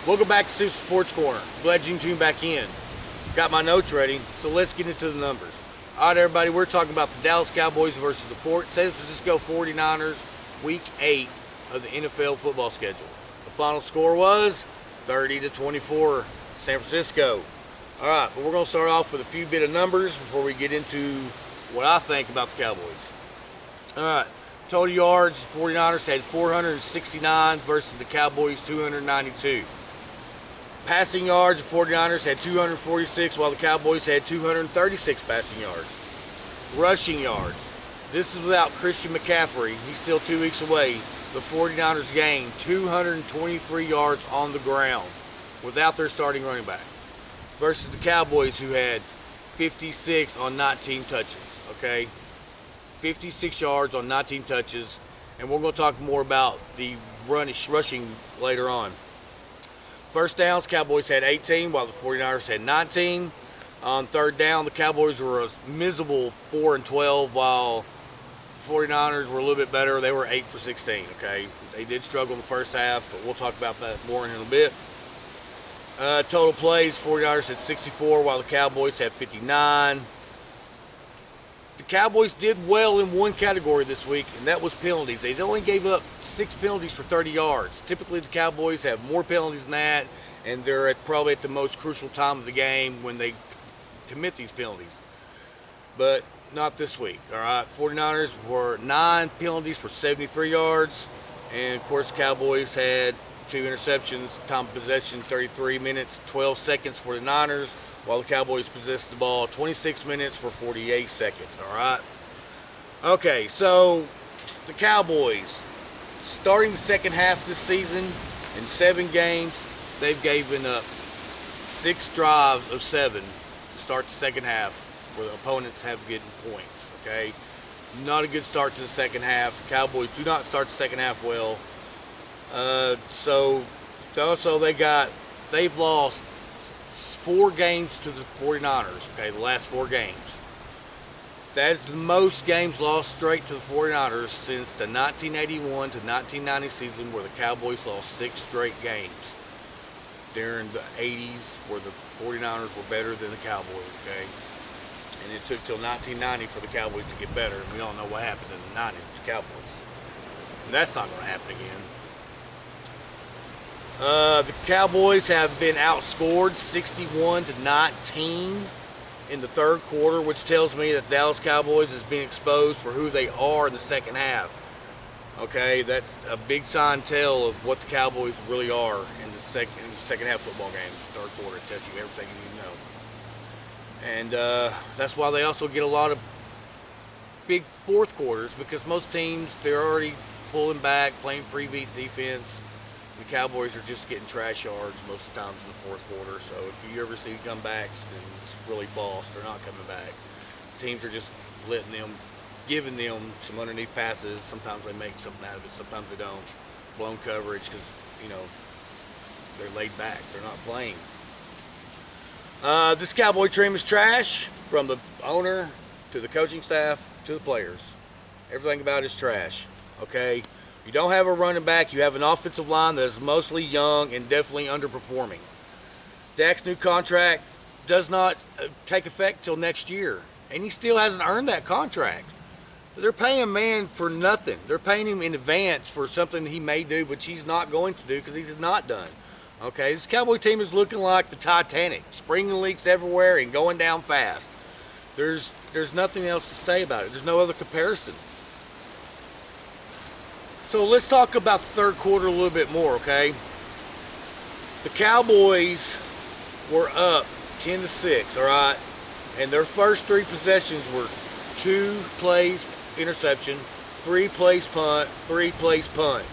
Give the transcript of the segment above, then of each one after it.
Welcome back to Super Sports Corner. Glad you can tune back in. Got my notes ready, so let's get into the numbers. All right, everybody, we're talking about the Dallas Cowboys versus the San Francisco 49ers, Week 8 of the NFL football schedule. The final score was 30-24, San Francisco. All right, but we're going to start off with a few bit of numbers before we get into what I think about the Cowboys. All right, total yards, the 49ers had 469 versus the Cowboys 292. Passing yards, the 49ers had 246 while the Cowboys had 236 passing yards. Rushing yards. This is without Christian McCaffrey. He's still 2 weeks away. The 49ers gained 223 yards on the ground without their starting running back versus the Cowboys, who had 56 on 19 touches. Okay, 56 yards on 19 touches, and we're going to talk more about the rushing later on. First downs, Cowboys had 18 while the 49ers had 19. On third down, the Cowboys were a miserable 4-12 while the 49ers were a little bit better. They were 8 for 16, okay? They did struggle in the first half, but we'll talk about that more in a little bit. Total plays, 49ers had 64 while the Cowboys had 59. The Cowboys did well in one category this week, and that was penalties. They only gave up 6 penalties for 30 yards. Typically, the Cowboys have more penalties than that, and they're probably at the most crucial time of the game when they commit these penalties. But not this week, all right? 49ers were 9 penalties for 73 yards, and, of course, the Cowboys had 2 interceptions. Time of possession, 33 minutes, 12 seconds for the Niners, while the Cowboys possessed the ball 26 minutes for 48 seconds, all right? Okay, so the Cowboys, starting the second half this season, in 7 games, they've given up 6 drives of 7 to start the second half where the opponents have getting points, okay? Not a good start to the second half. The Cowboys do not start the second half well. So they've lost 4 games to the 49ers, okay, the last 4 games. That's the most games lost straight to the 49ers since the 1981 to 1990 season, where the Cowboys lost 6 straight games. During the 80s, where the 49ers were better than the Cowboys, okay? And it took till 1990 for the Cowboys to get better, and we all know what happened in the 90s with the Cowboys. And that's not going to happen again. The Cowboys have been outscored 61-19 in the third quarter, which tells me that Dallas Cowboys is being exposed for who they are in the second half. Okay, that's a big sign tell of what the Cowboys really are in the second half football games. Third quarter, it tells you everything you need to know. And that's why they also get a lot of big fourth quarters, because most teams, they're already pulling back, playing free defense. The Cowboys are just getting trash yards most of the times in the fourth quarter. So if you ever see comebacks, then it's really false. They're not coming back. Teams are just giving them some underneath passes. Sometimes they make something out of it. Sometimes they don't. Blown coverage because, they're laid back. They're not playing. This Cowboy team is trash, from the owner to the coaching staff to the players. Everything about it is trash. Okay? You don't have a running back. You have an offensive line that is mostly young and definitely underperforming. Dak's new contract does not take effect till next year, and he still hasn't earned that contract. They're paying man for nothing. They're paying him in advance for something he may do, which he's not going to do because he's not done. Okay, this Cowboy team is looking like the Titanic, springing leaks everywhere and going down fast. There's nothing else to say about it. There's no other comparison. So let's talk about the third quarter a little bit more, okay? The Cowboys were up 10-6, all right? And their first 3 possessions were 2 plays interception, 3 plays punt, 3 plays punt,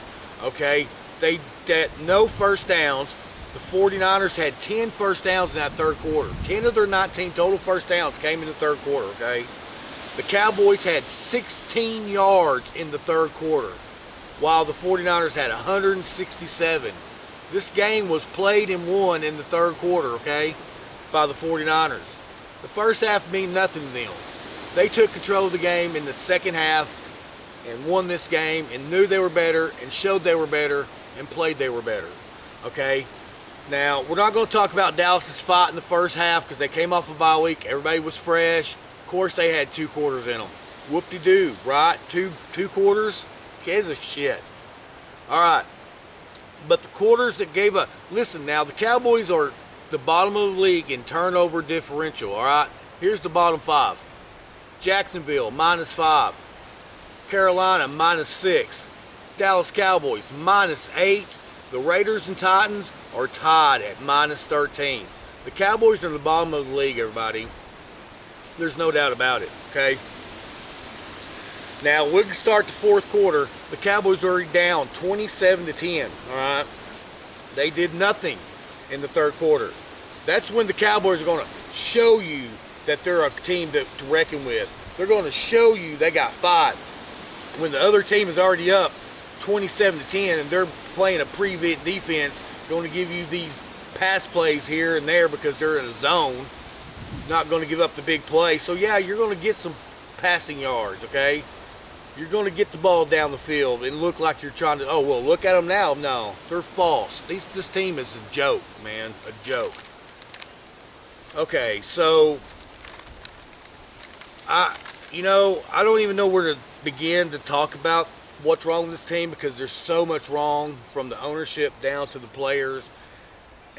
okay? They had no first downs. The 49ers had 10 first downs in that third quarter. 10 of their 19 total first downs came in the third quarter, okay? The Cowboys had 16 yards in the third quarter, while the 49ers had 167. This game was played and won in the third quarter, okay, by the 49ers. The first half meant nothing to them. They took control of the game in the second half and won this game and knew they were better and showed they were better and played they were better, okay? Now, we're not going to talk about Dallas's fight in the first half because they came off a bye week. Everybody was fresh. Of course, they had 2 quarters in them. Whoop-de-doo, right? Two quarters? Gives a shit. All right. But the quarters that gave up. Listen, now, the Cowboys are the bottom of the league in turnover differential, all right? Here's the bottom 5. Jacksonville, -5. Carolina, -6. Dallas Cowboys, -8. The Raiders and Titans are tied at -13. The Cowboys are the bottom of the league, everybody. There's no doubt about it, okay? Now, we can start the fourth quarter. The Cowboys are already down 27-10, all right? They did nothing in the third quarter. That's when the Cowboys are going to show you that they're a team to reckon with. They're going to show you they got fight. When the other team is already up 27-10 and they're playing a prevent defense, going to give you these pass plays here and there because they're in a zone, not going to give up the big play. So, yeah, you're going to get some passing yards, okay? You're going to get the ball down the field and look like you're trying to, oh, well, look at them now. No, they're false. This team is a joke, man, a joke. Okay, so, I don't even know where to begin to talk about what's wrong with this team because there's so much wrong from the ownership down to the players.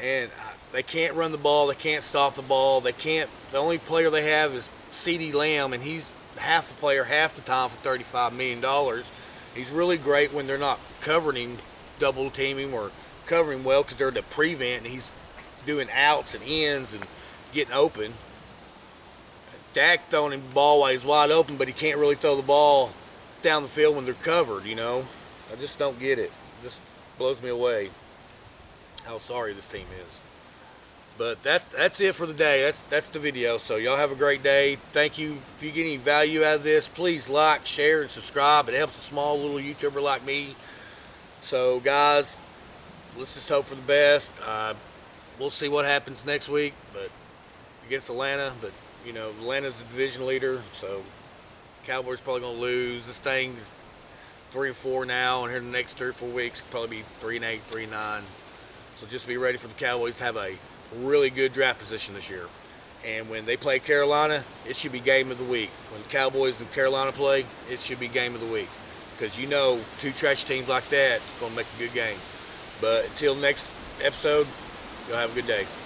And they can't run the ball. They can't stop the ball. They can't. The only player they have is CeeDee Lamb, and he's half the player half the time for $35 million. He's really great when they're not covering him, double teaming or covering him well because they're the prevent, and he's doing outs and ends and getting open. Dak throwing him the ball while he's wide open, but he can't really throw the ball down the field when they're covered, you know. I just don't get it. It just blows me away how sorry this team is. But that's it for the day. That's the video. So y'all have a great day. Thank you. If you get any value out of this, please like, share, and subscribe. It helps a small little YouTuber like me. So guys, let's just hope for the best. We'll see what happens next week, but against Atlanta. But you know, Atlanta's the division leader, so Cowboys probably gonna lose. This thing's 3-4 now, and here in the next 3 or 4 weeks, probably be 3-8, 3-9. So just be ready for the Cowboys to have a really good draft position this year. And when they play Carolina, it should be game of the week. When the Cowboys and Carolina play, it should be game of the week. Because you know, 2 trash teams like that, it's going to make a good game. But until next episode, y'all have a good day.